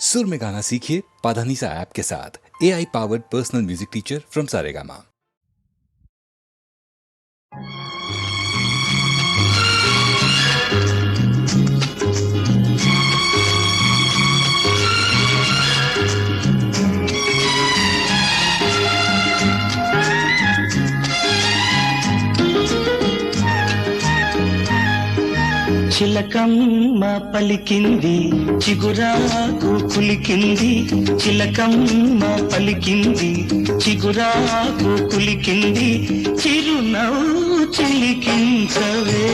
सुर में गाना सीखिए पाधानीसा ऐप के साथ। AI powered personal music teacher from Saregama. చిలకమ్మ పలికింది చిగురాకు కులికింది, చిలకమ్మ పలికింది చిగురాకు కులికింది, చిరునవ్వు చిలికించవే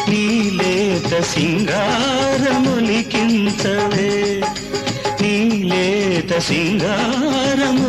నీలేత సింగారములికించవే, నీలేత సింగారములికించవే.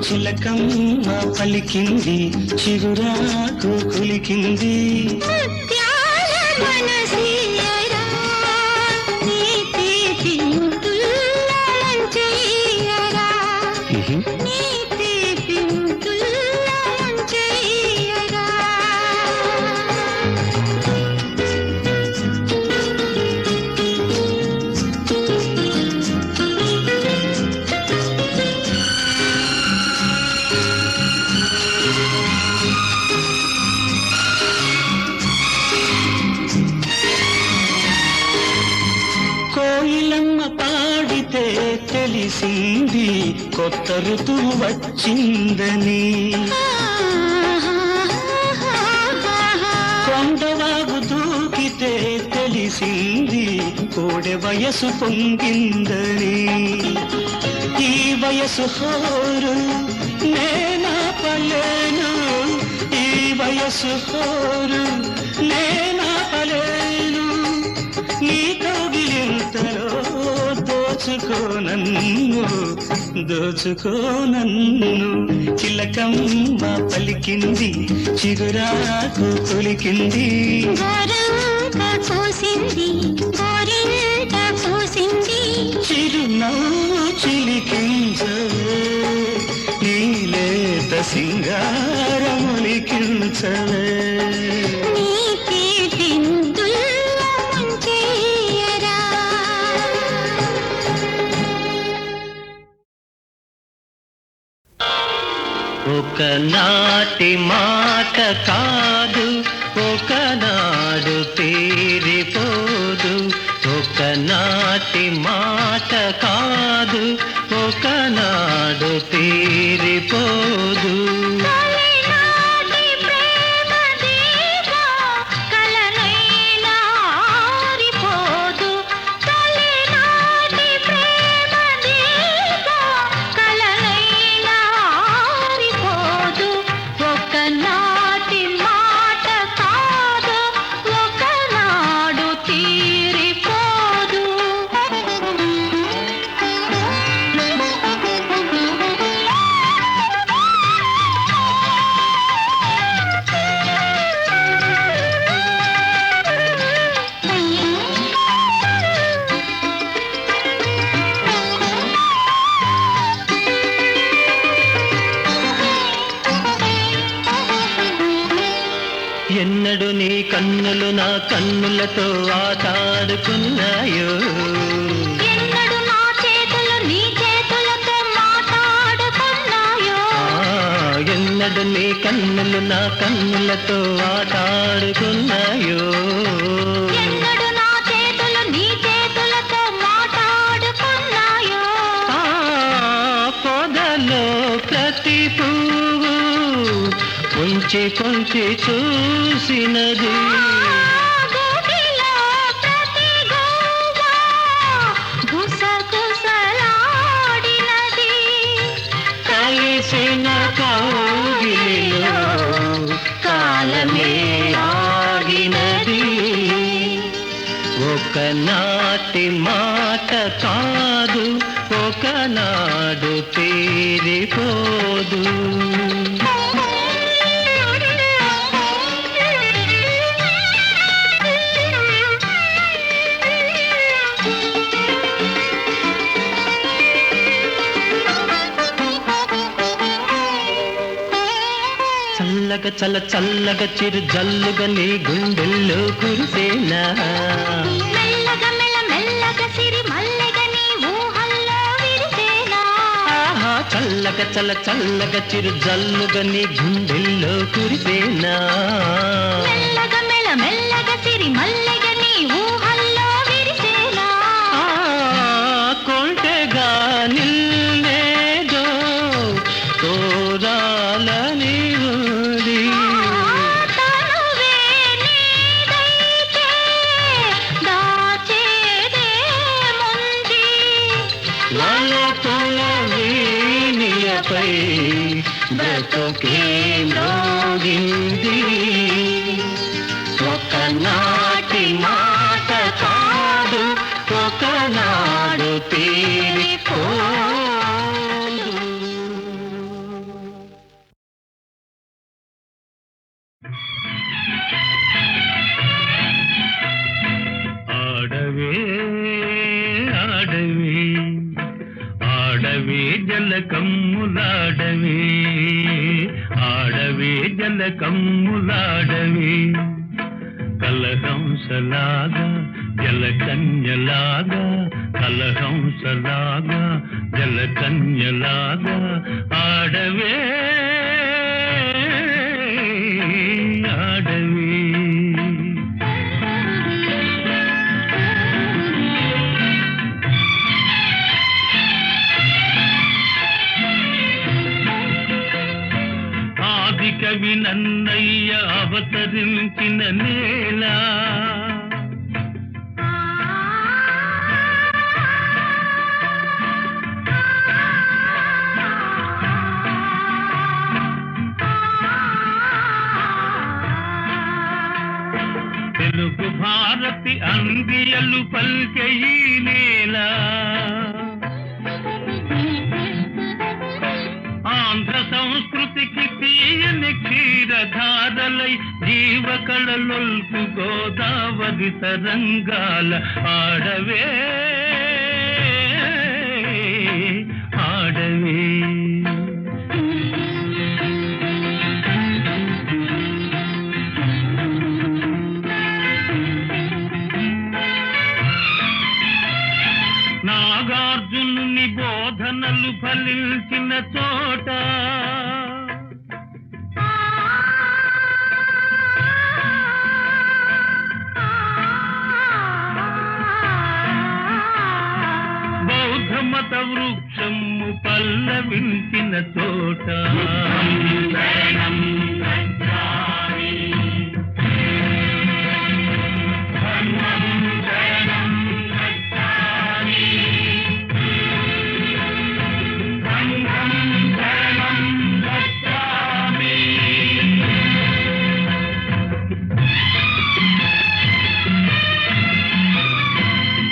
చిలకమ్మ పలికింది చిగురాకు కులికింది, ముత్యాల మనసియరా నీ తీపి ముద్దుల్లో ముంచెయ్యరా, నీ తీపి ముద్దుల్లో ముంచెయ్యరా. కోయిలమ్మ పాడితే తెలిసింది కొత్త ఋతువు వచ్చిందని, కొండవాగు దూకితే తెలిసింది కోడె వయసు పొంగిందని, ఈ వయసు హోరు నేనాపలేను, ఈ వయసు హోరు నేనాపలేను, నీ కౌగిలింతలో దోచుకో నన్ను, దోచుకో నన్ను. చిలకమ్మ పలికింది చిగురాకు కులికింది, చిరునవ్వు చిలికించవే నీలేత సింగారములికించవే. ఒకనాటి మాట కాదు ఒకనాడు తీరిపోదు, ఒకనాటి మాట కాదు ఒకనాడు తీరిపోదు. కన్నులు నా కన్నులతో ఆటాడుకున్నాయో, ఎన్నడు నా చేతులు నీ చేతులతో మాట్లాడుకున్నాయో, ఎన్నడు నీ కన్నులు నా కన్నులతో ఆటాడుకున్నాయో, ఎన్నడు నా చేతులు నీ చేతులతో మాట్లాడుకున్నాయో. పొదలో ప్రతి పువ్వు కొంచె కొంచె చూసినది, గోటిలో ప్రతి గోవ గుసగుసలాడినది, కలిసిన కౌగిలిలో కాలమే ఆగినది. ఒకనాటి మాట కాదు, ఒకనాడు తీరిపోదు. చల్లగా చల్లగా చిరు జల్లుగా నీ గుండెల్లో కురిసేనా, మెల్లగా మెల్లగా సిరి మల్లెగా నీ ఊహల్లో విరిసేనా, ఆహా చల్లగా చిరు జల్లుగా నీ గుండెల్లో కురిసేనా, మెల్లగా మెల్లగా సిరి మల్లెగా నీ ఊహల్లో విరిసేనా, కొంటెగా నిన్నేదో కోరాలని ఉంది, తనువే నీదైతే దాచేదేముంది, వలపుల వీణియపై బ్రతుకే మ్రోగింది. ఒకనాటి మాట కాదు, ఒకనాడు తీరిపోదు. ఆడవే ఆడవే ఆడవే జలకమ్ములాడవే, ఆడవే జలకమ్ములాడవే, కలహంసలాగా జలకన్యలాగా, కలహంసలాగా జలకన్యలాగా ఆడవే ఆడవే. ఆది కవి నన్నయ్య అవతరించిన నేల, తెలుగు భారతి అందియలు పల్కె ఈ నేల, ఆంధ్ర సంస్కృతికి తీయని క్షీరధారలై జీవకళలొల్పు గోదావరి తరంగాల ఆడవే ఆడవే. నాగార్జునుని బోధనలు ఫలించిన చోట, బౌద్ధ మత వృక్షము పల్లవించిన చోట,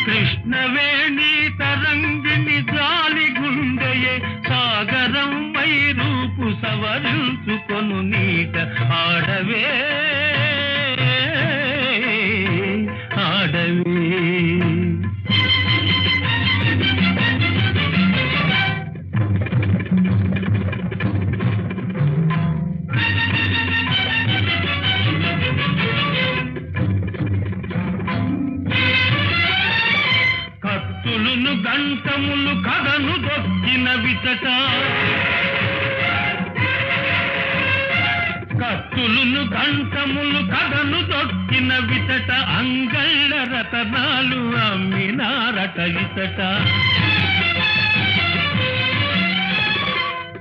కృష్ణవేణి తరంగిణి జాలి గుండెయే సాగరం మై రూపు సవరించుకొను నీట ఆడవే ఆడవే. కత్తులను గంటములు కథను దొక్కిన విచట కత్తులను గంటములు కథను దొక్కిన విచట అంగళ్ళ రతనాలు అమ్మినారట ఇతట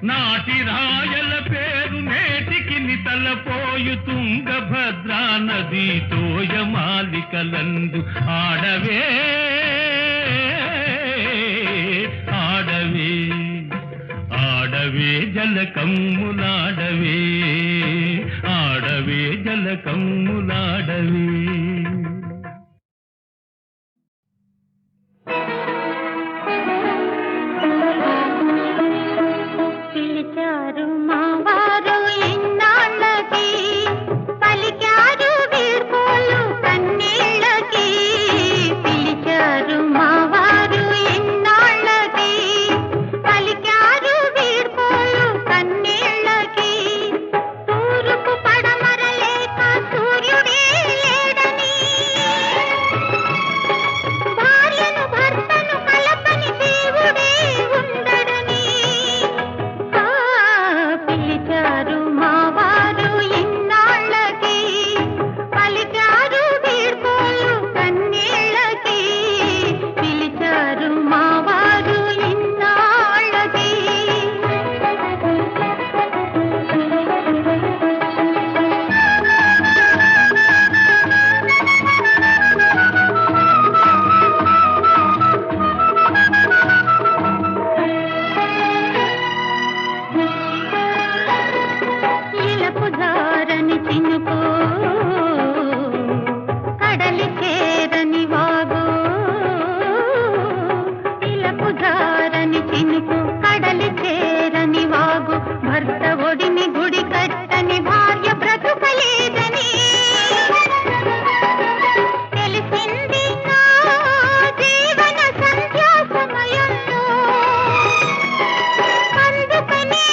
నాటి రాయల పేరు నేటికి నితలపోయు తుంగభద్రా నది తోయమాలికలందు ఆడవే ఆడవే ఆడవే జలకమ్ములాడవే ఆడవే జలకమ్ములాడవే. పిలిచారు మావారు ఎన్నాళ్ళకి, పలికారు వీడ్కోలు కన్నీళ్ళకి. పిలిచారు మావారు ఎన్నాళ్ళకి, పలికారు వీడ్కోలు కన్నీళ్ళకి. తూర్పు పడమర లేక సూర్యుడే లేడని, భార్యను భర్తను కలపని దేవుడే ఉండడని. పిలిచారు మావారు ఇన్నాళ్ళకి, పలికారు వీడ్కోలు కన్నీళ్ళకి. పిలిచారు మావారు ఇన్నాళ్ళకి. ఇలకు జారని చినుకు, కడలి చేరని వాగు. ఇలకు జారని చినుకు, కడలి చేరని వాగు. భర్త ఒడిని గుడి కట్టని భార్య బ్రతుకలేదని తెలిసింది నా జీవన సంధ్యా సమయంలో. అందుకనే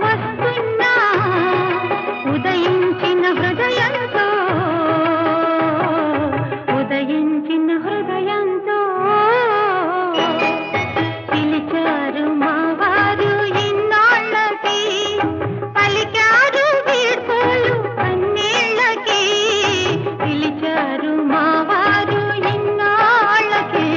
వస్తున్నా ఉదయించిన హృదయంతో, ఉదయించిన హృదయంతో. పిలిచారు మావారు ఇన్నాళ్ళకి, పలికారు వీడ్కోలు కన్నీళ్ళకి. పిలిచారు మావారు ఇన్నాళ్ళకి.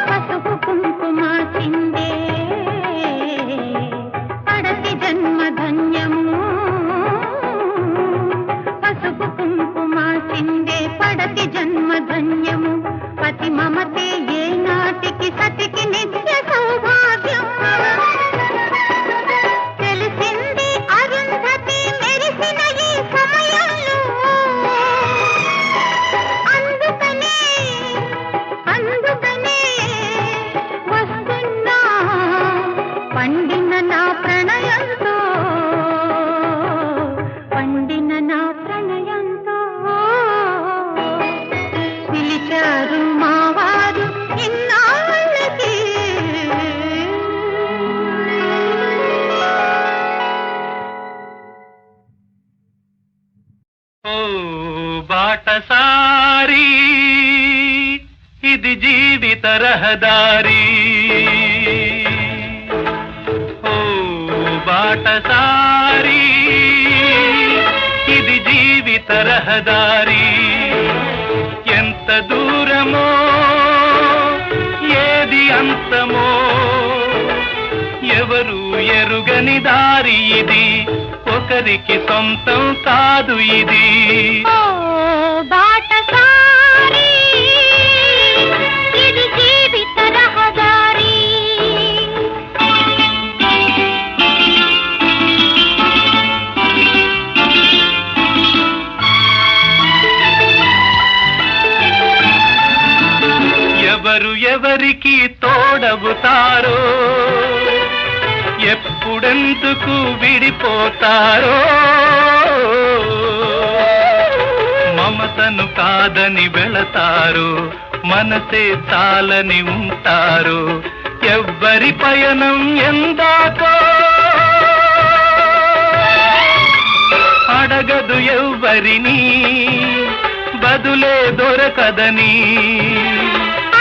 పసుపు కుంకుమ చిందే పడతి జన్మ ధన్యము. పసుపు కుంకుమ చిందే పడతి జన్మ ధన్యము. పతి మమతే ఏ నాటికి సతికి నిత్య సౌభాగ్యం. తెలిసింది అరుంధతి మెరిసిన ఈ సమయంలో. అందుకనే వస్తున్నా పండిన నా ప్రణయంతో, పండిన నా ప్రణయంతో. పిలిచారు మావారు ఇన్నాళ్ళకి. ఓ బాటసారి ఇది జీవిత రహదారి. ఓ బాటసారి ఇది జీవిత రహదారి. ఎంత దూరమో ఏది అంతమో ఎవరు ఎరుగని దారి ఇది. ఒకరికి సొంతం కాదు ఇది. ఓ బాటసారి ఇది జీవిత రహదారి. ఎవరు ఎవరికి తోడవుతారో, ఎప్పుడెందుకు విడిపోతారో. మమత మమతను కాదని వెళతారు, మనసే చాలని ఉంటారు. ఎవ్వరి పయనం ఎందాకో అడగదు ఎవ్వరిని, బదులే దొరకదని.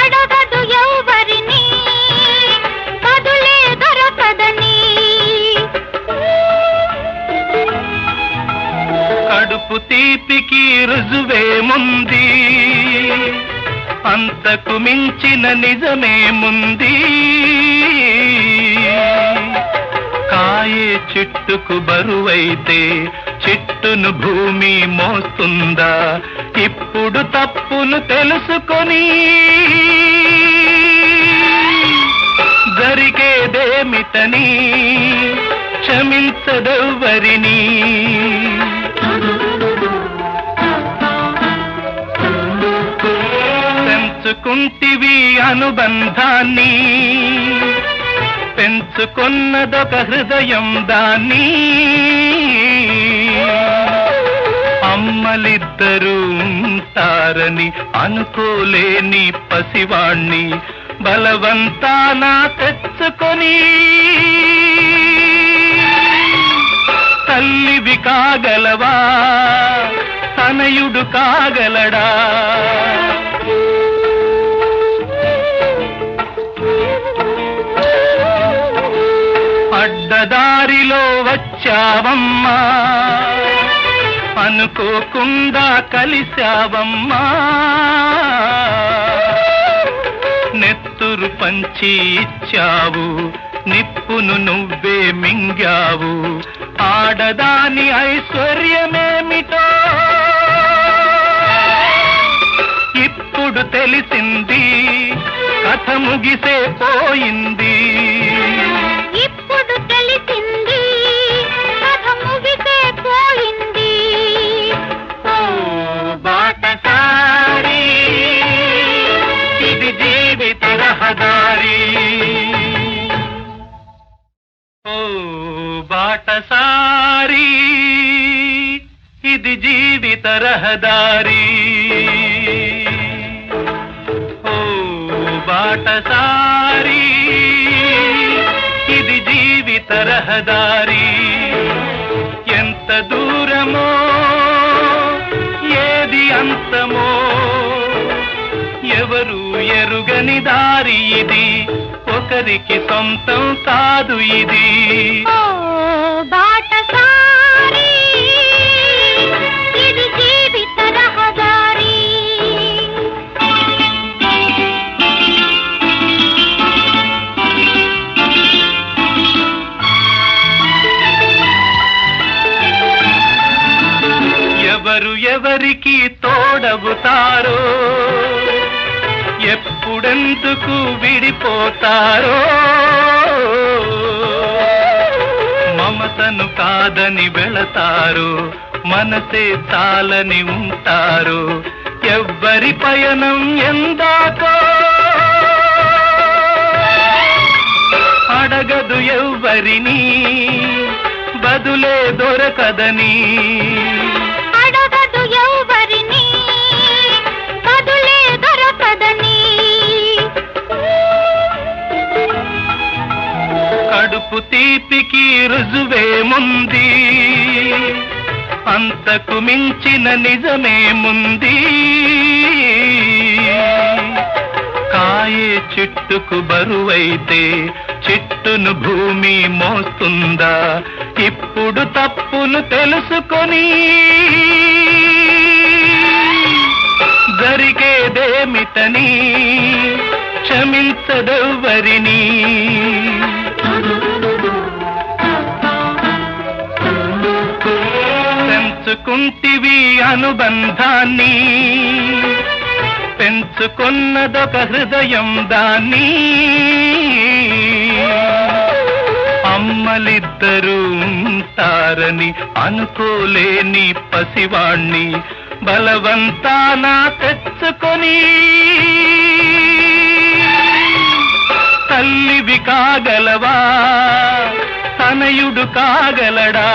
అడగదు ఎవ్వరిని, బదులే దొరకదని. కడుపు తీపికి రుజువేముంది, అంతకు మించిన నిజమేముంది. కాయే చెట్టుకు బరువైతే చెట్టును భూమి మోస్తుందా? ఇప్పుడు తప్పును తెలుసుకొని జరిగేదేమిటని క్షమించదెవ్వరిని. పెంచుకుంటివి అనుబంధాన్ని, పెంచుకున్నదొక హృదయం దాన్ని. అమ్మలిద్దరూ ఉంటారని అనుకోలేని పసివాణ్ణి బలవంతాన తెచ్చుకొని తల్లివి కాగలవా, తనయుడు కాగలడా? అడ్డదారిలో వచ్చావమ్మా, అనుకోకుండా కలిశావమ్మా. నెత్తురు పంచి ఇచ్చావు, నిప్పును నువ్వే మింగావు. ఆడదాని ఐశ్వర్యమేమిటో ఇప్పుడు తెలిసింది, కథ ముగిసే పోయింది. ఇప్పుడు తెలిసింది, కథ ముగిసే పోయింది. ఓ బాటసారి, ఇది జీవిత రహదారి. ఓ బాటసారి, ఇది జీవిత రహదారి. ఓ బాటసారి, ఇది జీవిత రహదారి. ఎంత దూరమో, ఏది అంతమో, ఎవరు ఎరుగని దారి ఇది, ఒకరికి సొంతం కాదు ఇది. ఓ బాటసారి, ఇది జీవిత రహదారి. ఎవరు ఎవరికి తోడవుతారో, ఎప్పుడెందుకు విడిపోతారో. మమతను కాదని వెళతారు, మనసే చాలని ఉంటారు. ఎవ్వరి పయనం ఎందాకో అడగదు ఎవ్వరిని, బదులే దొరకదని. అడగదు ఎవ్వరిని, బదులే దొరకదని. కడుపు తీపికి రుజువేముంది, అంతకు మించిన నిజమేముంది. కాయే చెట్టుకు బరువైతే చెట్టును భూమి మోస్తుందా? ఇప్పుడు తప్పును తెలుసుకొని జరిగేదేమిటని క్షమించదెవ్వరిని. పెంచుకుంటివి అనుబంధాన్ని, పెంచుకున్నదొక హృదయం దాన్ని. అమ్మలిద్దరూ ఉంటారని అనుకోలేని పసివాణ్ణి బలవంతాన తెచ్చుకొని తల్లివి కాగలవా, తనయుడు కాగలడా?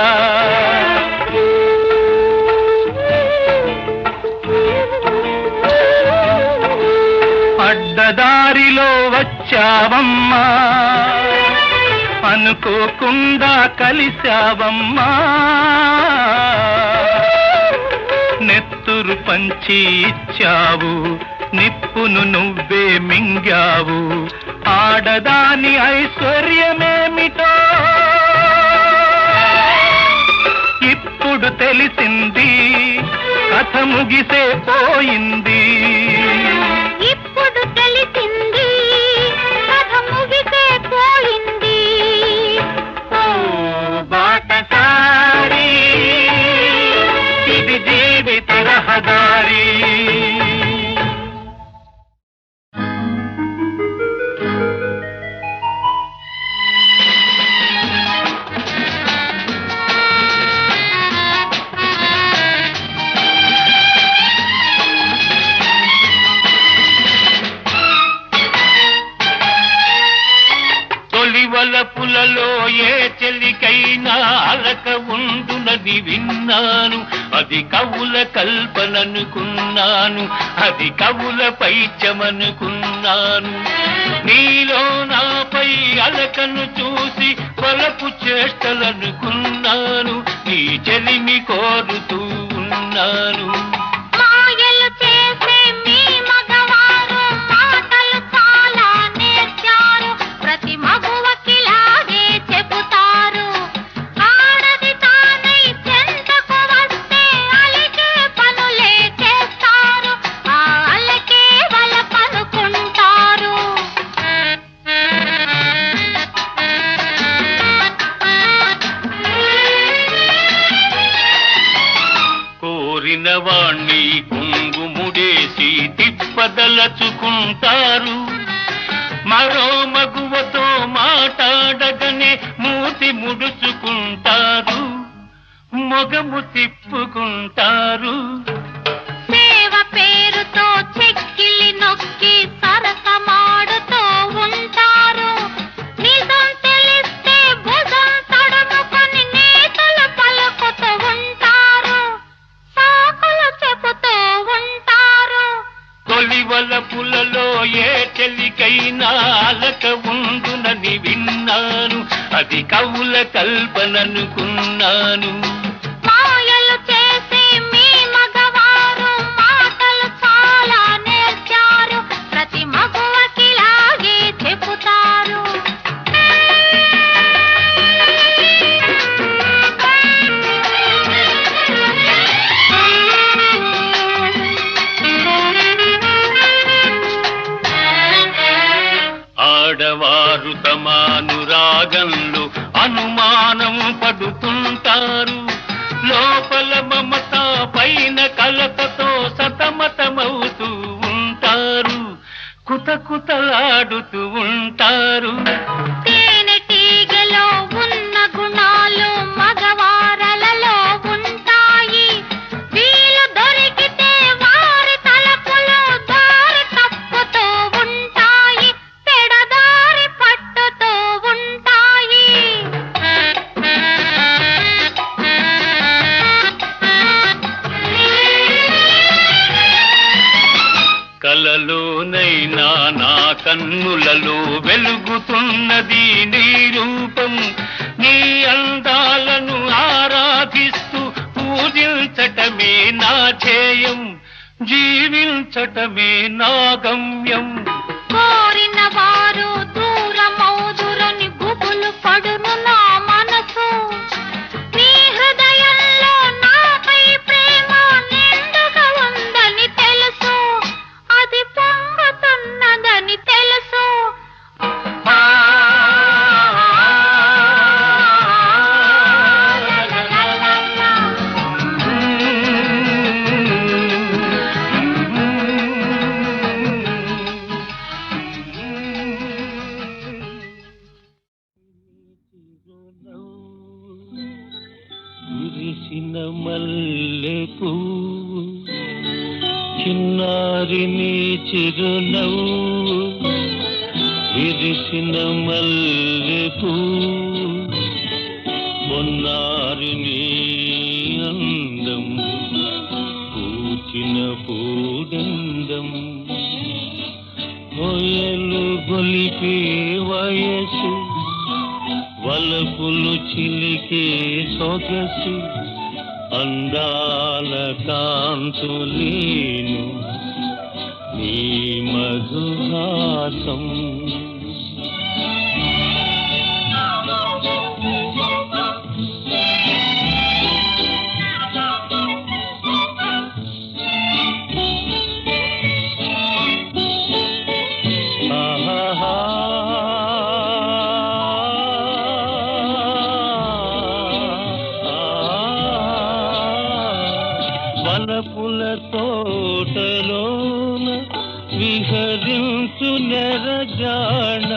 అడ్డదారిలో వచ్చావమ్మా, అనుకోకుండా కలిశావమ్మా, నెత్తురు పంచి ఇచ్చావు, నిప్పును నువ్వే మింగావు, ఆడదాని ఐశ్వర్యమేమిటో ఇప్పుడు తెలిసింది, కథ ముగిసే పోయింది. ఇప్పుడు తెలిసింది, కథ ముగిసే పోయింది. ఓ బాటసారి, ఇది జీవిత రహదారి. పులలో ఏ చెలికైనా అలక ఉండునది విన్నాను, అది కవుల కల్పననుకున్నాను, అది కవుల పైత్యమనుకున్నాను. నీలో నాపై అలకను చూసి వలపు చేష్టలనుకున్నాను, నీ చెలిమి కోరుతూ ఉన్నాను. వాణ్ణి కుంగుముడేసి తిప్పదలచుకుంటారు, మరో మగువతో మాట్లాడగనే మూతి ముడుచుకుంటారు, మొగము తిప్పుకుంటారు. సేవ పేరుతో చెక్కిలి నొక్కి సరసమాడుతూ ఉంటారు, నిజం తెలిస్తే భుజం తడుముకొని నేతలు పలుకుతూ ఉంటారు, చెబుతూ ఉంటారు. తొలివల పులలో ఏ చెలికైనా అలక ఉండునని విన్నాను, అది కవుల కల్పననుకున్నాను. మాయలు చేసి మీ మగవారు మాటలు చాలా నేర్చారు, ప్రతి మగువకిలాగే చెబుతారు. ఆడవారు తమానురాగంలో అనుమానం పడుతుంటారు, లోపల మమత పైన కలతతో సతమతమవుతూ ఉంటారు, కుతకుతలాడుతూ ఉంటారు. తేనెటీగలో ఉన్న గుణాలు మగవారలలో ఉంటాయి, వీలు దొరికితే వారి తలపులు దారి తప్పుతూ ఉంటాయి, పెడదారి పట్టుతూ ఉంటాయి. కలలోనైనా నా కన్నులలో వెలుగుతున్నది నీ రూపం, నీ అందాలను ఆరాధిస్తూ పూజించటమే నా ధ్యేయం, జీవించటమే నా గమ్యం. కోరిన వారు దూరమౌదురని గుబులు పడును నా మనసు, నీ హృదయంలో నాపై ప్రేమ నిండుగా ఉందని తెలుసు, అది పొంగుతున్నదని తెలుసు. విరిసిన మల్లెపూ చిన్నారి నీ చిరునవ్వు, విరిసిన మల్లెపూ మొన్నారి నీ అందం, పూచిన పూడందం. ఓయ్ గొలిపే వయసు వలపులు చిలికే సొగసు అందాల కాంతులేను నీ మధుహాసం వలపుల తోటలోన విహరించు నెరజాణ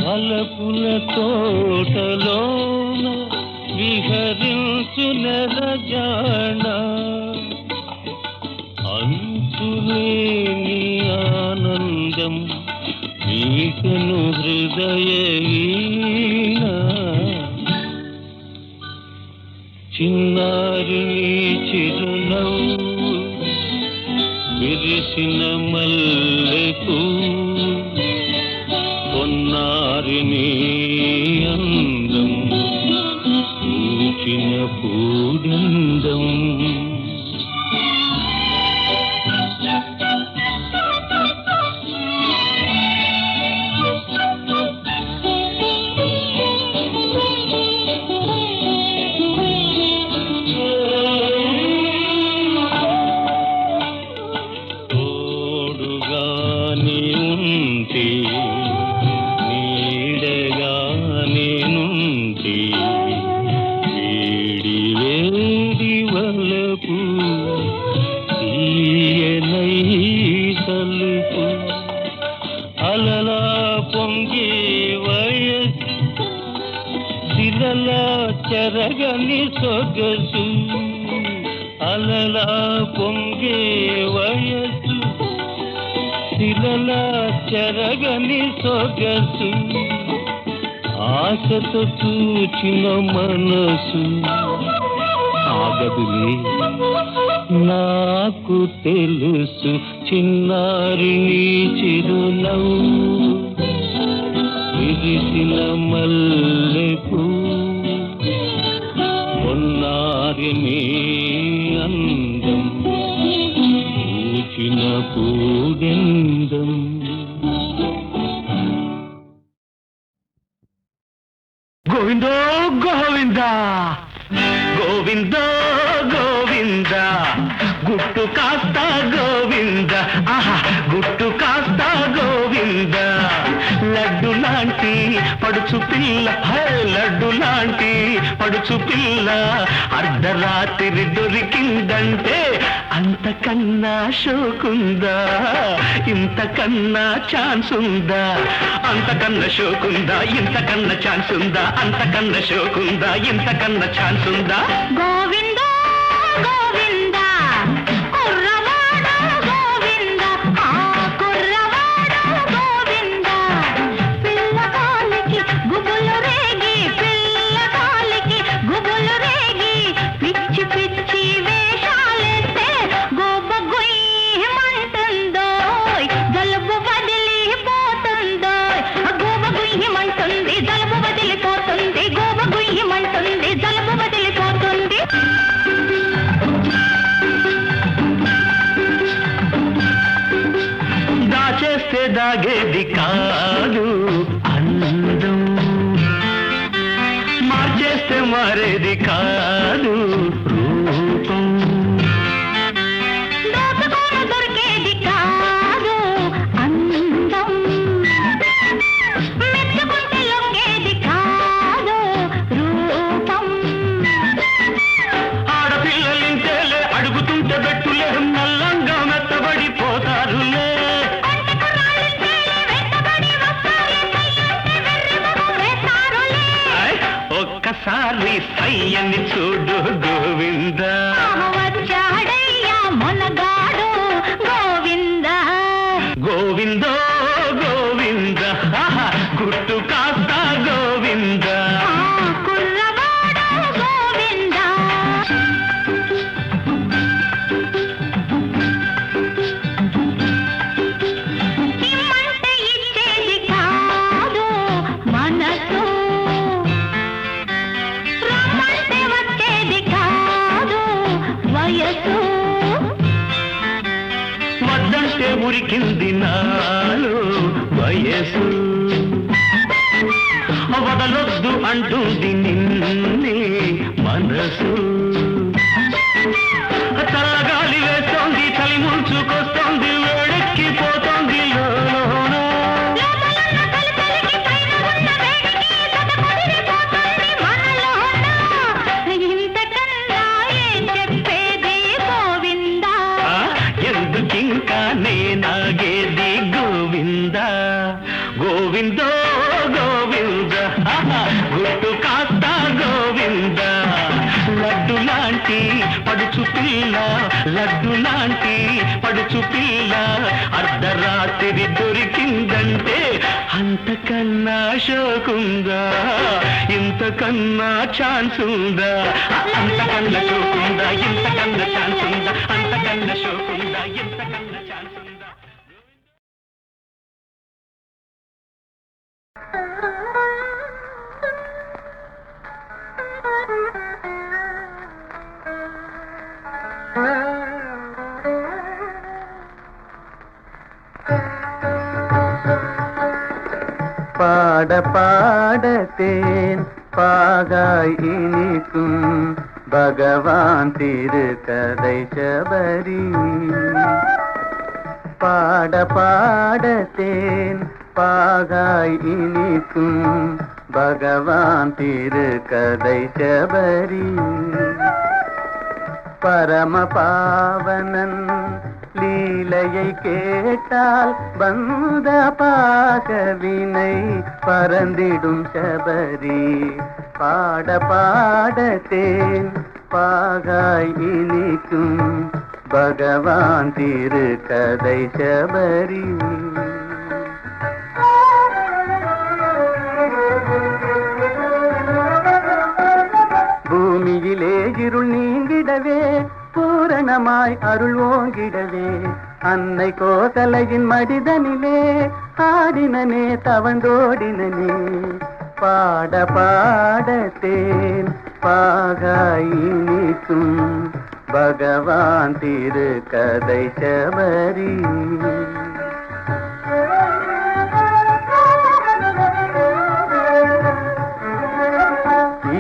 వలపుల తోటలోన విహరించు నెరజాణ అంతులేని ఆనందం వీకను హృదయ వీణ చిన్నారి నీ చిరునవ్వు విరిసిన మల్లెకు పొన్నారి నీ అందం పూచిన పూడందం అలలా పొంగి వయసు శిలలా చెరగని సొగసు అలలా పొంగే వయసు శిలలా చెరగని సొగసు ఆశతో చూచిన మనసు ఆగదులే నాకు తెలుసు చిన్నారి నీ చిరునవ్వు విరిసిన మల్లెపూ పొన్నారి నీ అందం పూచిన పూడెందం గోవిందో గోవింద గోవింద గోవింద గుట్టు కాస్త గోవింద ఆహా గుట్టు కాస్త గోవింద లడ్డు లాంటి పడుచు పిల్ల హే లడ్డు లాంటి పడుచు పిల్ల అర్ధరాత్రి దొరికిందంటే అంతకన్నా షోకుందా ఇంతకన్నా ఛాన్స్ ఉందా అంతకన్నా షోకుందా ఇంతకన్నా ఛాన్స్ ఉందా అంతకన్నా షోకుందా ఇంతకన్నా ఛాన్స్ ఉందా గోవింద గోవింద కుర్రవాడ గోవింద ఆ కుర్రవాడ గోవింద పిల్లగాలికి గుబులు రేగి పిల్లగాలికి గుబులు రేగి పిచ్చి పిచ్చి వేషాలేస్తే గోబ గుయ్యమంటుందోయ్ జలుబు వదిలిపోతుందోయ్ గోబ గుయ్యమంటుంది జలుబు వదిలిపోతుంది గోబ గుయ్యమంటుంది జలుబు వదిలిపోతుంది దాచేస్తే దాగేది కాదు అందం మార్చేస్తే మారేది కాదు రూపం దోచుకోన దొరికేది కాదు అందం మెచ్చుకుంటే లొంగేది కాదు రూపం ఆడపిల్లలింతేలే అడుగుతుంటే బెట్టులే నల్లంగా మెత్తబడిపోతారులే కొంటకు రాళ్ళింతేలే వెంటబడి వస్తారే సయ్యంటే వెర్రిమొహం వేస్తారులే ఆయ్, ఒక్కసారి సయ్యని చూడు గోవింద వచ్చాడయ్యా మొనగాడు గోవింద గోవిందో గోవింద ఆహా, గుట్టు కాస్త గోవింద ఆ కుర్రవాడు గోవింద ఇమ్మ అంటే ఉరికింది నాలో వయసు వదలొద్దు అంటుంది నిన్నే మనసు చల్లగాలి వేస్తోంది చలి ముంచుకొస్తోంది వేడెక్కిపోతోంది లోన ఎందుకింకా నేనాగేది గోవింద గోవిందో గోవింద గుట్టు కాస్త గోవింద లడ్డు లాంటి పడుచు పిల్ల లడ్డు లాంటి పడుచు పిల్ల అర్ధరాత్రి దొరికిందంటే అంతకన్నా షోకుందా ఇంతకన్నా ఛాన్స్ ఉందా అంతకన్నా షోకుందా ఇంతకన్నా ఛాన్స్ ఉందా అంతకన్నా షోకుందా ఇంతకన్నా ఛాన్స్ ఉందా பாட பாடத்தேன் பாகாய் இனிக்கும் பகவான் திருக்கதை சபரி பாட பாடத்தேன் பாகாய் இனிக்கும் பகவான் திருக்கதை சபரி பரம பாவனன் லீலையை கேட்டால் பந்த பாகவினை பறந்திடும் சபரி பாட பாடத்தேன் பாகாய் இனிக்கும் பகவான் திருக்கதை சபரி பூமியிலே இருள் நீங்கிடவே பூரணமாய் அருள் ஓங்கிடவே அன்னை கோசலையின் மடிதனிலே ஆடினனே தவந்தோடினனே பாட பாடத்தேன் பாகாய் இனிக்கும் பகவான் திருக்கதை சபரி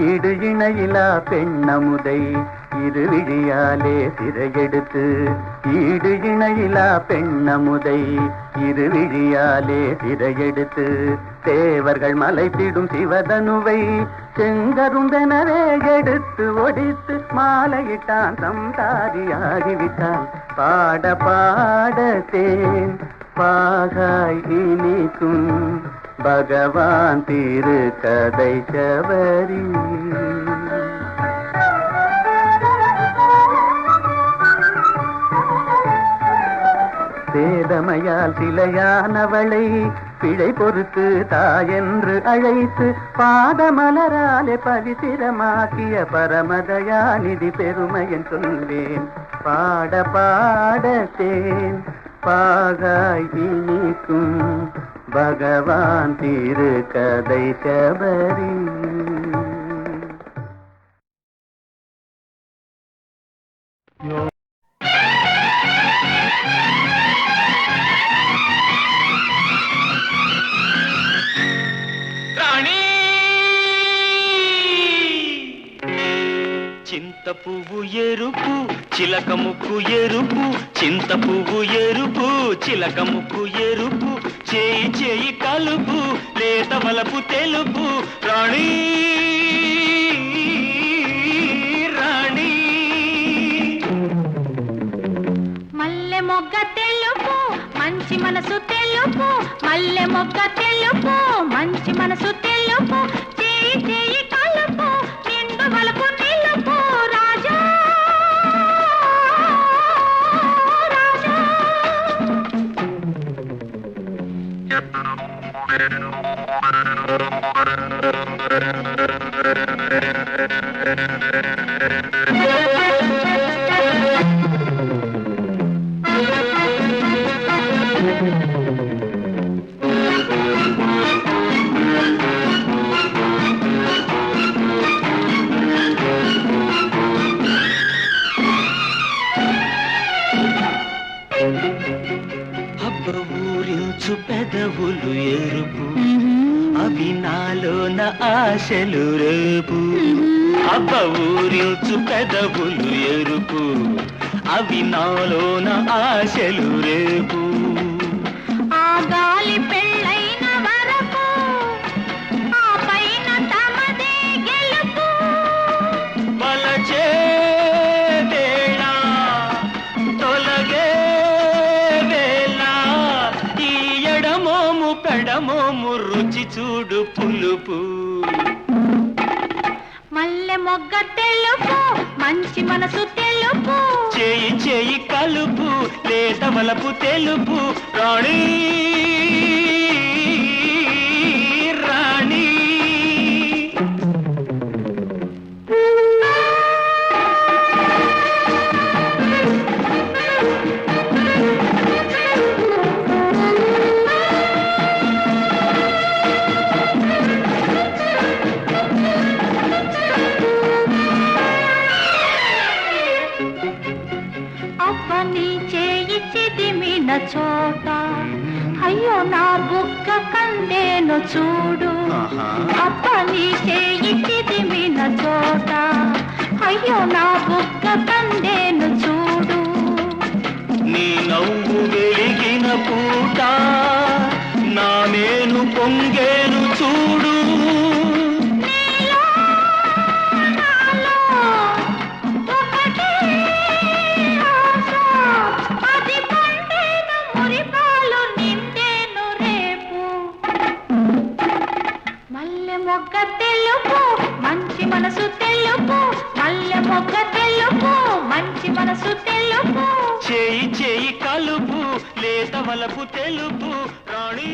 ஈடு இணையிலா பெண்ணமுதை இருவிழியாலே சிறையெடுத்து ஈடு இணையிலா பெண்ணமுதை இருவிழியாலே சிறையெடுத்து தேவர்கள் மலைத்திடும் சிவதனுவை செங்கருந்தனவே எடுத்து ஒடித்து மாலையிட்டான் சம்சாரியாகிவிட்டான் பாட பாடத்தேன் பாகாய் இனிக்கும் பகவான் திருக்கதை சபரி சேதமையால் சிலையானவளை பிழை பொறுத்து தாயென்று அழைத்து பாதமலராலே பவித்திரமாக்கிய பரமதயாநிதி பெருமையன் சொல்வேன் பாட பாடத்தேன் பாகாய் இனிக்கும் பகவான் திருக்கதை சபரி చింత పువ్వు ఎరుపు చిలక ముక్కు ఎరుపు చింత పువ్వు ఎరుపు చిలక ముక్కు ఎరుపు చేయి చేయి కలుపు లేత వలపు తెలుపు రాణి రాణి మల్లె మొగ్గ తెలుపు మంచి మనసు తెలుపు మల్లె మొగ్గ తెలుపు మంచి మనసు తెలుపు చేయి చేయి కలుపు నిండు వలపు నిలుపు రాజా రాజా ఊరించు పెదవులు ఎరుపు అవి నాలోన ఆశలు రేపు అబ్బ ఊరించు పెదవులు ఎరుపు అవి నాలోన ఆశలు రేపు ఆ గాలి పెళ్ళైన వరకు ఆ పైన తమదే గెలుపు వలచే వేళ తొలగే వేళ ఈ ఎడమోము పెడమోము రుచి చూడు పులుపు మల్లె మొగ్గ తెలుపు మంచి మనసు తెలుపు చేయి చేయి కలుపు లేత వలపు తెలుపు రాణి రాణి అవ్వని చేయి చిదిమిన చోట అయ్యో నా బుగ్గ కందేను చూడు అవ్వని చేయి చిదిమిన చోట అయ్యో నా బుగ్గ కందేను చూడు నీ నవ్వు వెలిగిన పూట నా మేను పొంగేను చూడు నీలో నాలో ఒకటే ఆశ అది పండేను మురిపాలు నిండేను రేపు మల్లె మొగ్గ తెలుపు మంచి మనసు తెలుపు మల్లె మొగ్గ తెలుపు మంచి మనసు తెలుపు చేయి చేయి కలుపు లేత వలపు తెలుపు రాణి